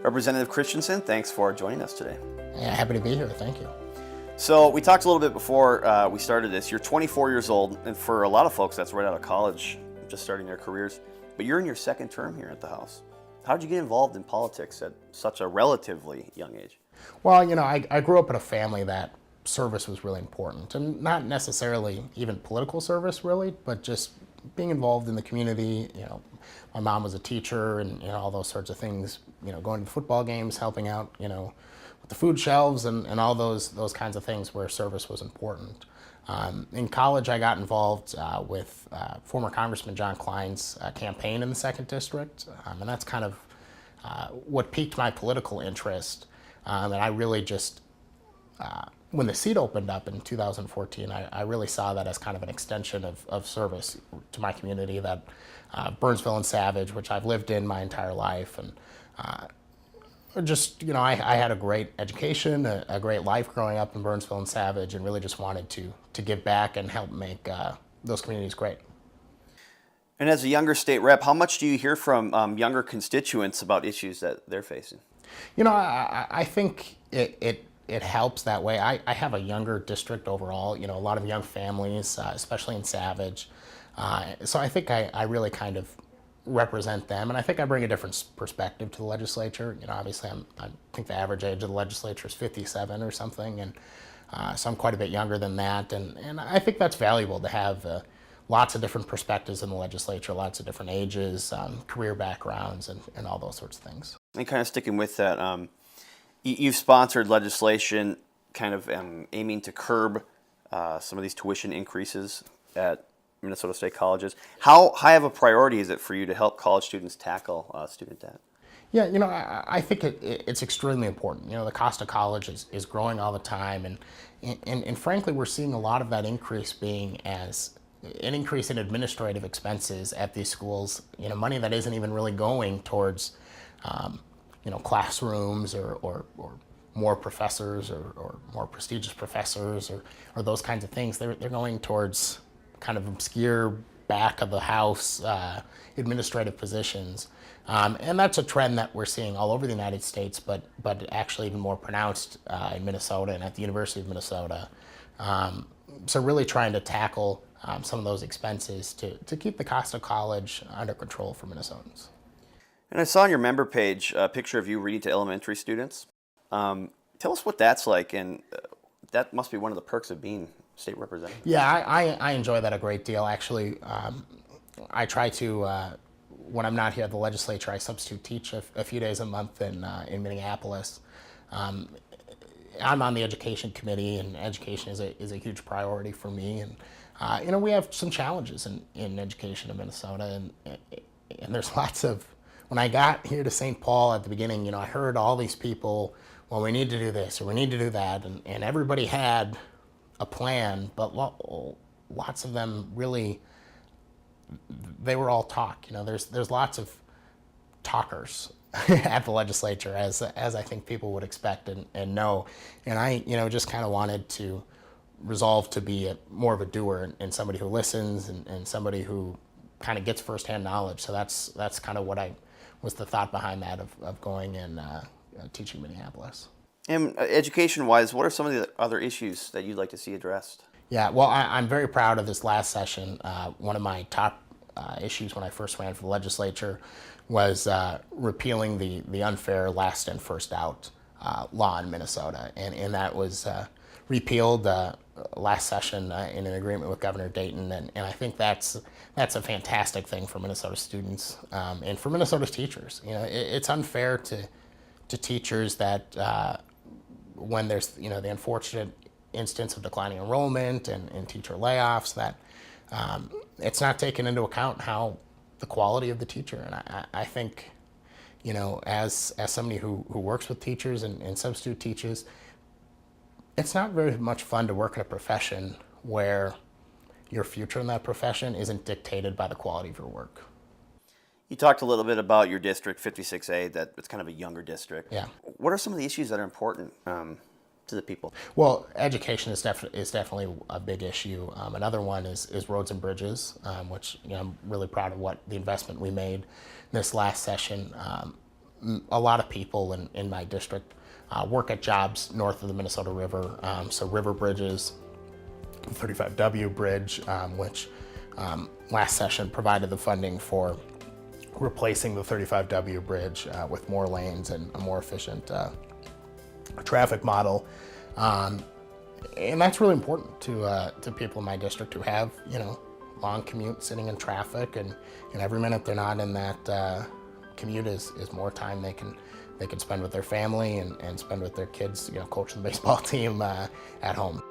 Representative Christensen, thanks for joining us today. Yeah, happy to be here. Thank you. So we talked a little bit before we started this. You're 24 years old, and for a lot of folks, that's right out of college, just starting their careers. But you're in your second term here at the House. How did you get involved in politics at such a relatively young age? Well, I grew up in a family that service was really important, and not necessarily even political service, really, but just being involved in the community. My mom was a teacher, and all those sorts of things. Going to football games, helping out, with the food shelves, and all those kinds of things where service was important. In college, I got involved with former Congressman John Klein's campaign in the 2nd District, and that's kind of what piqued my political interest. And I really just, when the seat opened up in 2014, I really saw that as kind of an extension of service to my community, that Burnsville and Savage, which I've lived in my entire life, and I had a great education, a great life growing up in Burnsville and Savage, and really just wanted to give back and help make those communities great. And as a younger state rep, how much do you hear from younger constituents about issues that they're facing? I think it helps that way. I have a younger district overall, a lot of young families, especially in Savage. So I think I really kind of represent them, and I think I bring a different perspective to the legislature. Obviously I think the average age of the legislature is 57 or something, and so I'm quite a bit younger than that, and I think that's valuable to have lots of different perspectives in the legislature, lots of different ages, career backgrounds, and all those sorts of things. And kind of sticking with that, you've sponsored legislation kind of aiming to curb some of these tuition increases at Minnesota State colleges. How high of a priority is it for you to help college students tackle student debt? Yeah, I think it's extremely important. The cost of college is growing all the time, and frankly, we're seeing a lot of that increase being as an increase in administrative expenses at these schools. Money that isn't even really going towards, classrooms or more professors or more prestigious professors or those kinds of things. They're going towards kind of obscure back of the house administrative positions, and that's a trend that we're seeing all over the United States, but actually even more pronounced in Minnesota and at the University of Minnesota. So really trying to tackle some of those expenses to keep the cost of college under control for Minnesotans. And I saw on your member page a picture of you reading to elementary students. Tell us what that's like, and that must be one of the perks of being state representative. Yeah, I enjoy that a great deal. Actually, I try to, when I'm not here at the legislature, I substitute teach a few days a month in Minneapolis. I'm on the education committee, and education is a huge priority for me. And we have some challenges in education in Minnesota, and there's lots of. When I got here to St. Paul at the beginning, I heard all these people, well, we need to do this or we need to do that, and everybody had a plan, but lots of them really, they were all talk. There's lots of talkers at the legislature, as I think people would expect and know. And I, just kind of wanted to resolve to be more of a doer and somebody who listens and somebody who kind of gets firsthand knowledge. So that's kind of what was the thought behind that of going and teaching Minneapolis. And education-wise, what are some of the other issues that you'd like to see addressed? Yeah, well, I'm very proud of this last session. One of my top issues when I first ran for the legislature was repealing the unfair last in, first out law in Minnesota. And that was repealed last session in an agreement with Governor Dayton. And I think that's a fantastic thing for Minnesota students and for Minnesota's teachers. It's unfair to teachers that when there's the unfortunate instance of declining enrollment and teacher layoffs, that it's not taken into account how the quality of the teacher. And I think as somebody who works with teachers and substitute teachers, it's not very much fun to work in a profession where your future in that profession isn't dictated by the quality of your work. You talked a little bit about your district, 56A, that it's kind of a younger district. Yeah. What are some of the issues that are important to the people? Well, education is definitely a big issue. Another one is roads and bridges, which I'm really proud of what the investment we made this last session. a lot of people in my district work at jobs north of the Minnesota River, so river bridges, 35W bridge, which last session provided the funding for replacing the 35W bridge with more lanes and a more efficient traffic model. And that's really important to people in my district who have, long commute sitting in traffic, and every minute they're not in that commute is more time they can spend with their family and spend with their kids, coaching the baseball team at home.